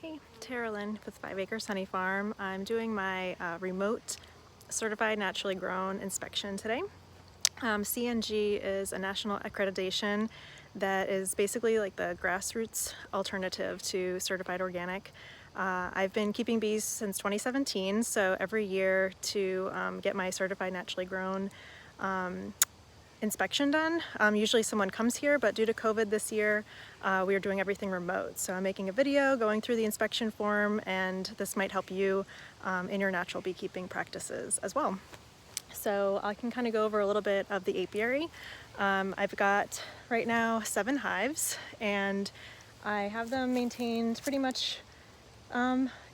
Hey, Tara Lynn with 5 Acres Honey Farm. I'm doing my remote certified naturally grown inspection today. CNG is a national accreditation that is basically like the grassroots alternative to certified organic. I've been keeping bees since 2017, so every year to get my certified naturally grown inspection done. Usually someone comes here, but due to COVID this year, we are doing everything remote. So I'm making a video going through the inspection form, and this might help you in your natural beekeeping practices as well. So I can kind of go over a little bit of the apiary. I've got right now 7 hives, and I have them maintained pretty much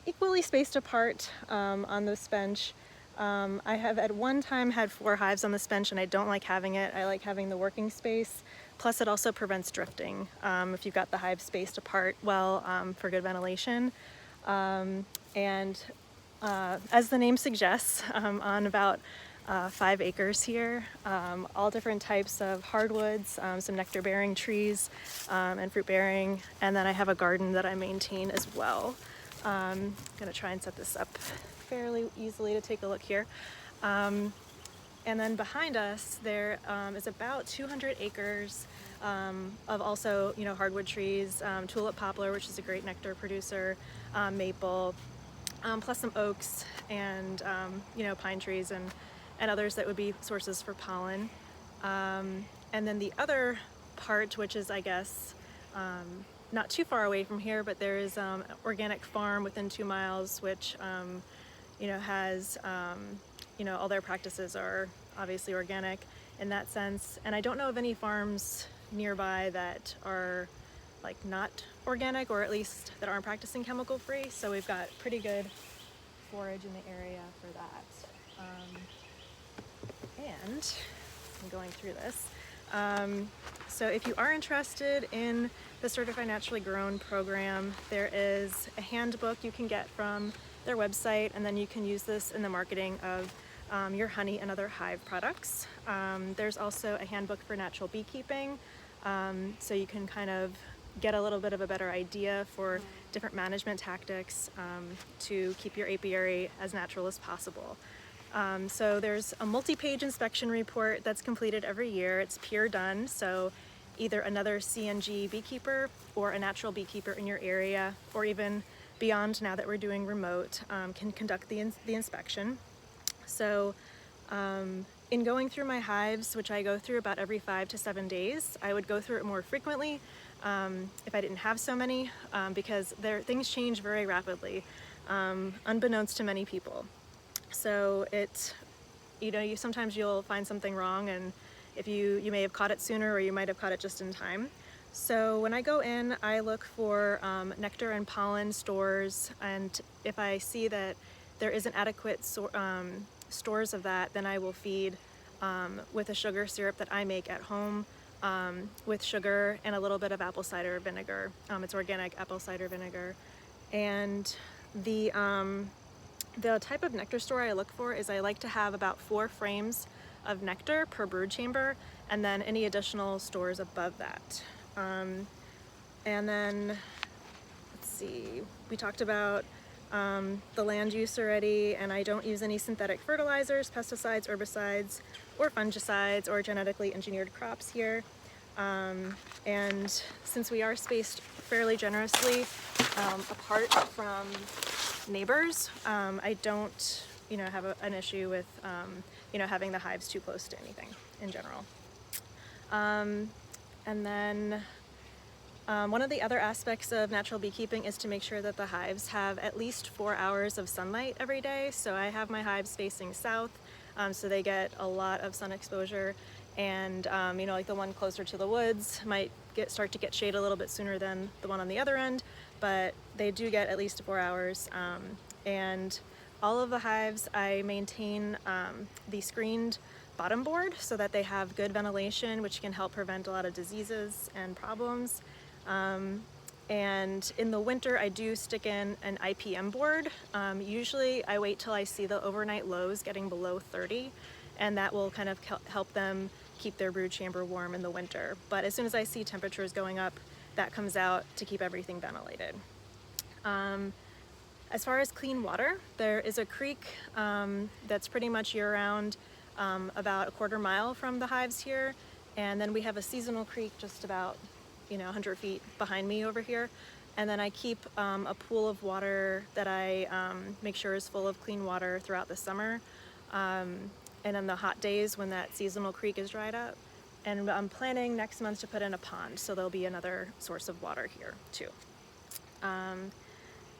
equally spaced apart on this bench. I have at one time had 4 hives on this bench, and I don't like having it. I like having the working space. Plus it also prevents drifting if you've got the hives spaced apart well for good ventilation. As the name suggests, on about 5 acres here, all different types of hardwoods, some nectar-bearing trees and fruit-bearing, and then I have a garden that I maintain as well. I'm gonna try and set this up fairly easily to take a look here. And then behind us there is about 200 acres of also, hardwood trees, tulip poplar, which is a great nectar producer, maple, plus some oaks and pine trees and others that would be sources for pollen. And then the other part, which is, I guess, not too far away from here, but there is an organic farm within 2 miles, which has all their practices are obviously organic in that sense. And I don't know of any farms nearby that are like not organic, or at least that aren't practicing chemical free. So we've got pretty good forage in the area for that. And I'm going through this. So if you are interested in the Certified Naturally Grown program, there is a handbook you can get from their website, and then you can use this in the marketing of your honey and other hive products. There's also a handbook for natural beekeeping, so you can kind of get a little bit of a better idea for different management tactics to keep your apiary as natural as possible. So there's a multi-page inspection report that's completed every year. It's peer done, so either another CNG beekeeper or a natural beekeeper in your area, or even beyond now that we're doing remote, can conduct the inspection. So in going through my hives, which I go through about every 5 to 7 days, I would go through it more frequently if I didn't have so many, because things change very rapidly, unbeknownst to many people. So sometimes you'll find something wrong, and if you may have caught it sooner, or you might have caught it just in time. So when I go in, I look for nectar and pollen stores, and if I see that there isn't adequate stores of that, then I will feed with a sugar syrup that I make at home, with sugar and a little bit of apple cider vinegar. It's organic apple cider vinegar. And the type of nectar store I look for is I like to have about 4 frames of nectar per brood chamber, and then any additional stores above that. And then, let's see, we talked about the land use already, and I don't use any synthetic fertilizers, pesticides, herbicides, or fungicides, or genetically engineered crops here. And since we are spaced fairly generously apart from neighbors, I don't have an issue with having the hives too close to anything in general. And then one of the other aspects of natural beekeeping is to make sure that the hives have at least 4 hours of sunlight every day. So I have my hives facing south, so they get a lot of sun exposure. And like the one closer to the woods might start to get shade a little bit sooner than the one on the other end, but they do get at least 4 hours. And all of the hives, I maintain the screened bottom board so that they have good ventilation, which can help prevent a lot of diseases and problems. And in the winter, I do stick in an IPM board. Usually I wait till I see the overnight lows getting below 30, and that will kind of help them keep their brood chamber warm in the winter. But as soon as I see temperatures going up, that comes out to keep everything ventilated. As far as clean water, there is a creek that's pretty much year-round, about a quarter mile from the hives here, and then we have a seasonal creek just about 100 feet behind me over here. And then I keep a pool of water that I make sure is full of clean water throughout the summer, and in the hot days when that seasonal creek is dried up. And I'm planning next month to put in a pond, so there'll be another source of water here too.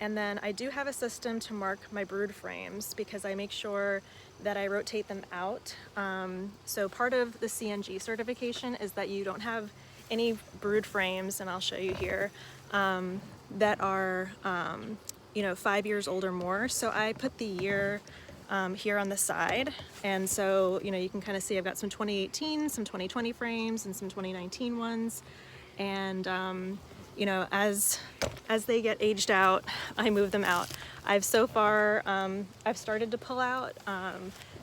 And then I do have a system to mark my brood frames because I make sure that I rotate them out. So part of the CNG certification is that you don't have any brood frames, and I'll show you here, that are 5 years old or more. So I put the year here on the side, and so you can kind of see I've got some 2018, some 2020 frames, and some 2019 ones. And as they get aged out, I move them out. I've so far I've started to pull out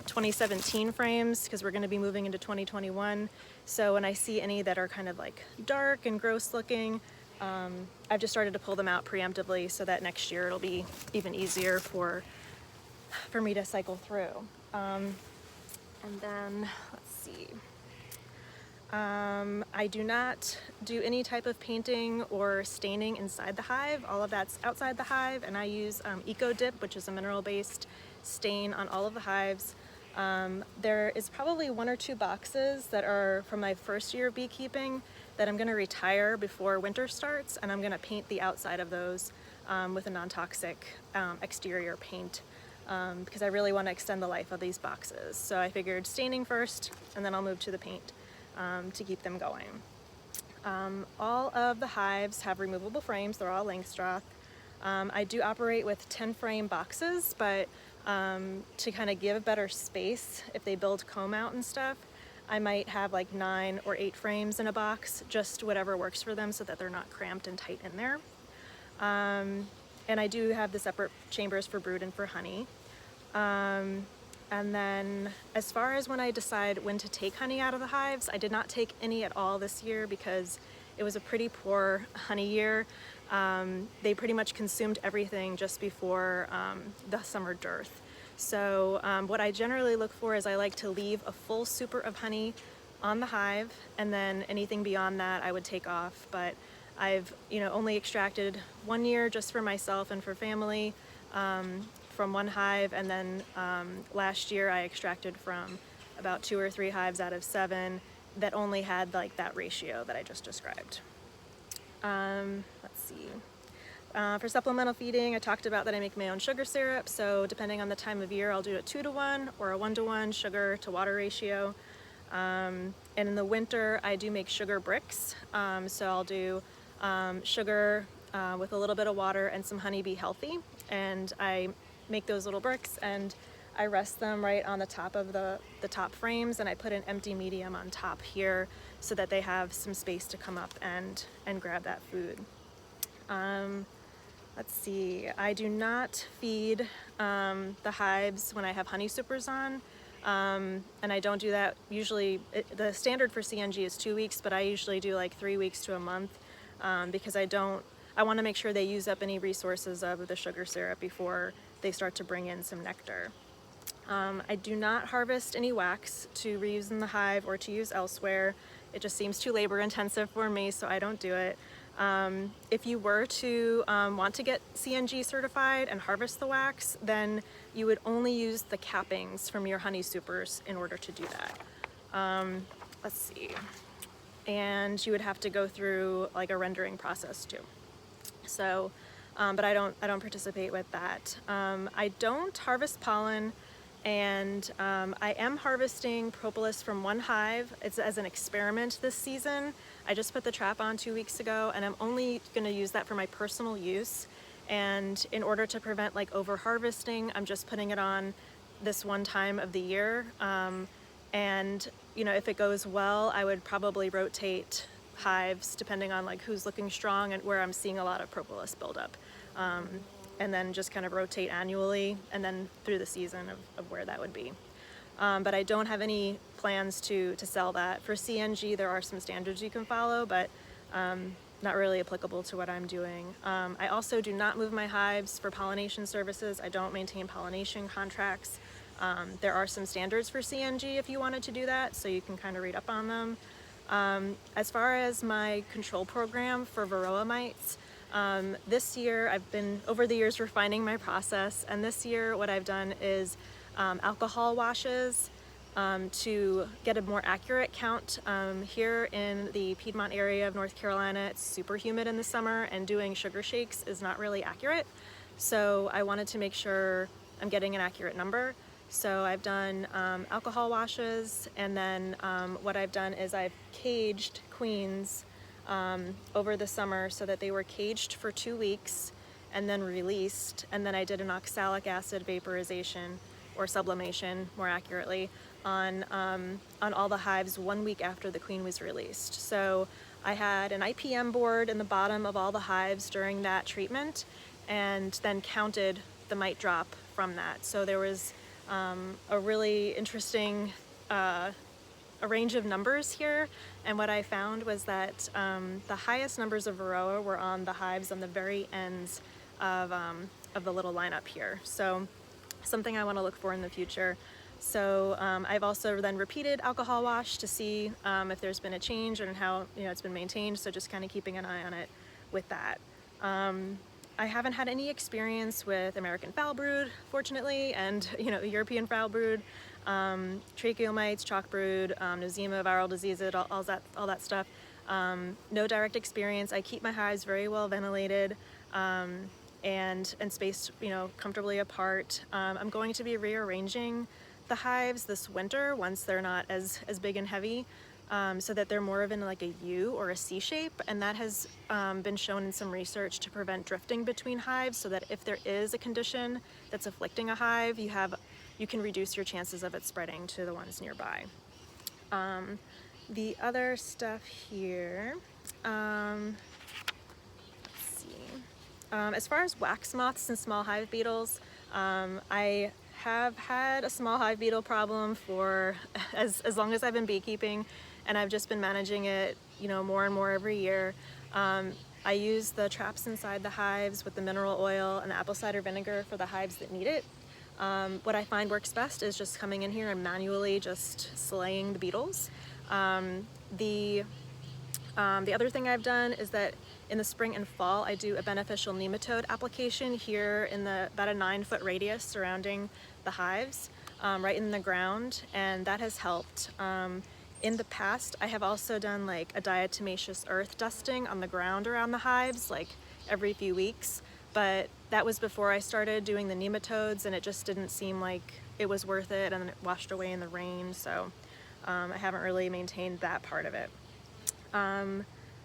2017 frames because we're going to be moving into 2021. So when I see any that are kind of like dark and gross looking, I've just started to pull them out preemptively so that next year it'll be even easier for me to cycle through. And then let's see. I do not do any type of painting or staining inside the hive. All of that's outside the hive, and I use Eco Dip, which is a mineral-based stain on all of the hives. There is probably 1 or 2 boxes that are from my first year of beekeeping that I'm going to retire before winter starts, and I'm going to paint the outside of those with a non-toxic exterior paint because I really want to extend the life of these boxes. So I figured staining first, and then I'll move to the paint to keep them going. All of the hives have removable frames. They're all Langstroth. I do operate with 10 frame boxes, but to kind of give better space, if they build comb out and stuff, I might have like 9 or 8 frames in a box, just whatever works for them so that they're not cramped and tight in there. And I do have the separate chambers for brood and for honey. And then as far as when I decide when to take honey out of the hives, I did not take any at all this year because it was a pretty poor honey year. They pretty much consumed everything just before the summer dearth. So what I generally look for is I like to leave a full super of honey on the hive, and then anything beyond that I would take off. But I've only extracted 1 year just for myself and for family from 1 hive, and then last year I extracted from about 2 or 3 hives out of 7 that only had like that ratio that I just described. Let's see. For supplemental feeding, I talked about that I make my own sugar syrup, so depending on the time of year I'll do a 2-to-1 or a 1-to-1 sugar to water ratio. And in the winter I do make sugar bricks, so I'll do sugar with a little bit of water and some honeybee healthy, and I make those little bricks and I rest them right on the top of the top frames, and I put an empty medium on top here so that they have some space to come up and grab that food. Let's see, I do not feed the hives when I have honey supers on, and I don't do that usually. The standard for CNG is 2 weeks, but I usually do like 3 weeks to a month because I want to make sure they use up any resources of the sugar syrup before they start to bring in some nectar. I do not harvest any wax to reuse in the hive or to use elsewhere. It just seems too labor intensive for me, so I don't do it. If you were to want to get CNG certified and harvest the wax, then you would only use the cappings from your honey supers in order to do that. Let's see. And you would have to go through like a rendering process too. So, but I don't participate with that. I don't harvest pollen, and I am harvesting propolis from 1 hive. It's as an experiment this season. I just put the trap on 2 weeks ago, and I'm only going to use that for my personal use. And in order to prevent like over harvesting, I'm just putting it on this one time of the year. And if it goes well, I would probably rotate hives depending on like who's looking strong and where I'm seeing a lot of propolis buildup. And then just kind of rotate annually and then through the season of where that would be. But I don't have any plans to sell that. For CNG, there are some standards you can follow, but not really applicable to what I'm doing. I also do not move my hives for pollination services. I don't maintain pollination contracts. There are some standards for CNG if you wanted to do that, so you can kind of read up on them. As far as my control program for varroa mites, this year I've been over the years refining my process, and this year what I've done is alcohol washes to get a more accurate count. Here in the Piedmont area of North Carolina, it's super humid in the summer, and doing sugar shakes is not really accurate. So I wanted to make sure I'm getting an accurate number. So I've done alcohol washes, and then what I've done is I've caged queens over the summer so that they were caged for 2 weeks and then released, and then I did an oxalic acid vaporization, or sublimation more accurately, on all the hives 1 week after the queen was released. So I had an IPM board in the bottom of all the hives during that treatment, and then counted the mite drop from that. So there was a really interesting a range of numbers here, and what I found was that the highest numbers of varroa were on the hives on the very ends of the little lineup here. So something I want to look for in the future. So I've also then repeated alcohol wash to see if there's been a change and how it's been maintained. So just kind of keeping an eye on it with that. I haven't had any experience with American foul brood, fortunately, and European foul brood, tracheomites, chalk brood, nosema, viral diseases, all that stuff. No direct experience. I keep my hives very well ventilated and spaced, comfortably apart. I'm going to be rearranging the hives this winter once they're not as big and heavy, so that they're more of in like a U or a C shape, and that has been shown in some research to prevent drifting between hives, so that if there is a condition that's afflicting a hive, you can reduce your chances of it spreading to the ones nearby. The other stuff here, let's see. As far as wax moths and small hive beetles, I have had a small hive beetle problem for as long as I've been beekeeping, and I've just been managing it, more and more every year. I use the traps inside the hives with the mineral oil and the apple cider vinegar for the hives that need it. What I find works best is just coming in here and manually just slaying the beetles. The other thing I've done is that in the spring and fall, I do a beneficial nematode application here in about a 9-foot radius surrounding the hives, right in the ground, and that has helped. In the past, I have also done like a diatomaceous earth dusting on the ground around the hives, like every few weeks, but that was before I started doing the nematodes, and it just didn't seem like it was worth it, and then it washed away in the rain, so I haven't really maintained that part of it.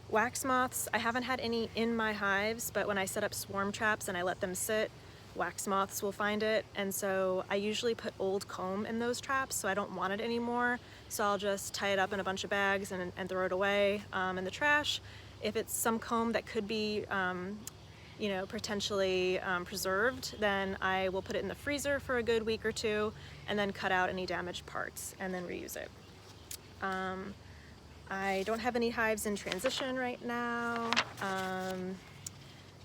Wax moths, I haven't had any in my hives, but when I set up swarm traps and I let them sit, wax moths will find it, and so I usually put old comb in those traps, so I don't want it anymore, so I'll just tie it up in a bunch of bags and throw it away in the trash. If it's some comb that could be potentially preserved, then I will put it in the freezer for a good week or two, and then cut out any damaged parts and then reuse it. I don't have any hives in transition right now.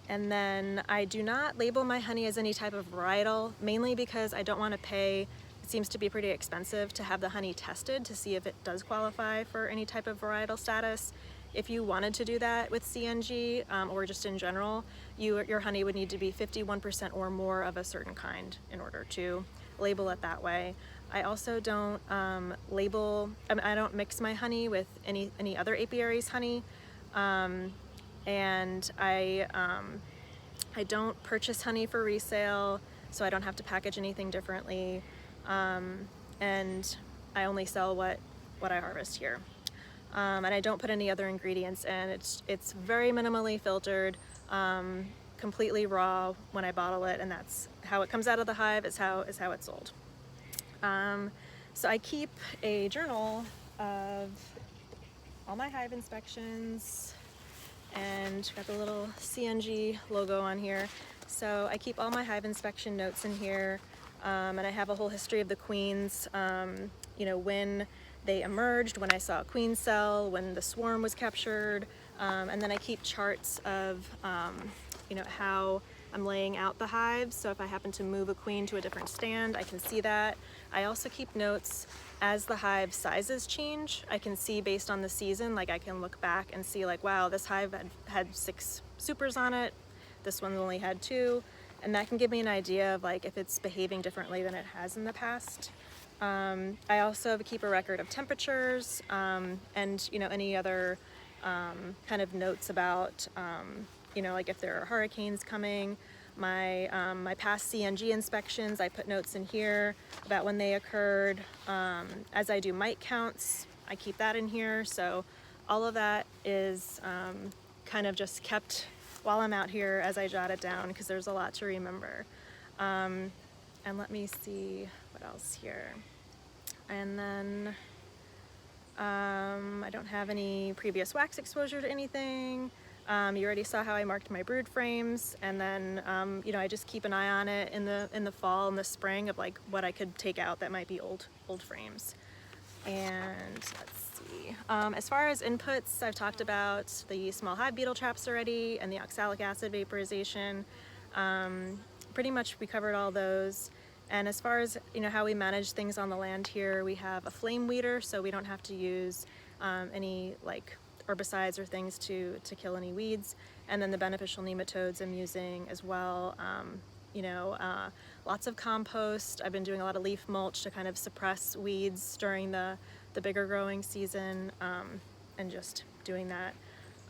And then I do not label my honey as any type of varietal, mainly because I don't want to pay, it seems to be pretty expensive to have the honey tested to see if it does qualify for any type of varietal status. If you wanted to do that with CNG or just in general, your honey would need to be 51% or more of a certain kind in order to label it that way. I also don't I don't mix my honey with any other apiary's honey, and I don't purchase honey for resale, so I don't have to package anything differently, and I only sell what I harvest here. And I don't put any other ingredients in. It's very minimally filtered, completely raw when I bottle it, and that's how it comes out of the hive, is how it's sold. So I keep a journal of all my hive inspections, and got the little CNG logo on here. So I keep all my hive inspection notes in here, and I have a whole history of the queens, when they emerged, when I saw a queen cell, when the swarm was captured, And then I keep charts of how I'm laying out the hives, so if I happen to move a queen to a different stand, I can see that. I also keep notes as the hive sizes change. I can see based on the season, like I can look back and see like, wow, this hive had 6 supers on it, this one only had 2, and that can give me an idea of like if it's behaving differently than it has in the past. I also keep a record of temperatures and any other kind of notes about like if there are hurricanes coming. My past CNG inspections, I put notes in here about when they occurred. As I do mite counts, I keep that in here. So all of that is kind of just kept while I'm out here as I jot it down, because there's a lot to remember. And let me see what else here. And then I don't have any previous wax exposure to anything. You already saw how I marked my brood frames, and then I just keep an eye on it in the fall and the spring of like what I could take out that might be old frames. And let's see. As far as inputs, I've talked about the small hive beetle traps already and the oxalic acid vaporization. Pretty much we covered all those. And as far as how we manage things on the land here, we have a flame weeder, so we don't have to use any like herbicides or things to kill any weeds. And then the beneficial nematodes I'm using as well. Lots of compost. I've been doing a lot of leaf mulch to kind of suppress weeds during the bigger growing season, and just doing that.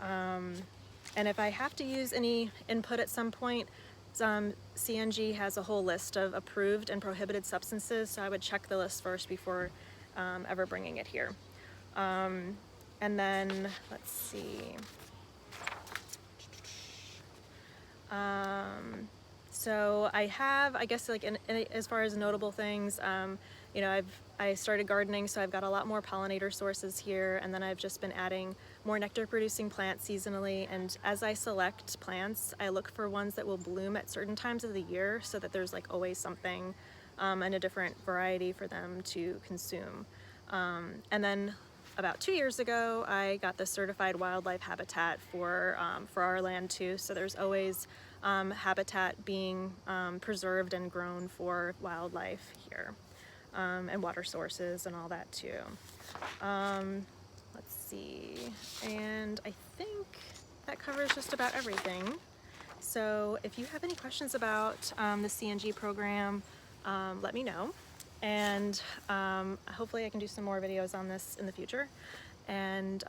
And if I have to use any input at some point, CNG has a whole list of approved and prohibited substances, so I would check the list first before ever bringing it here. And then, let's see. So I have, I guess, like as far as notable things, I started gardening, so I've got a lot more pollinator sources here, and then I've just been adding more nectar producing plants seasonally. And as I select plants, I look for ones that will bloom at certain times of the year, so that there's like always something and a different variety for them to consume. And then about 2 years ago, I got the certified wildlife habitat for our land too. So there's always habitat being preserved and grown for wildlife here, and water sources and all that too. Let's see, and I think that covers just about everything. So if you have any questions about the CNG program, let me know. And hopefully I can do some more videos on this in the future. And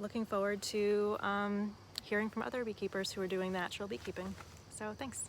looking forward to hearing from other beekeepers who are doing natural beekeeping. So thanks.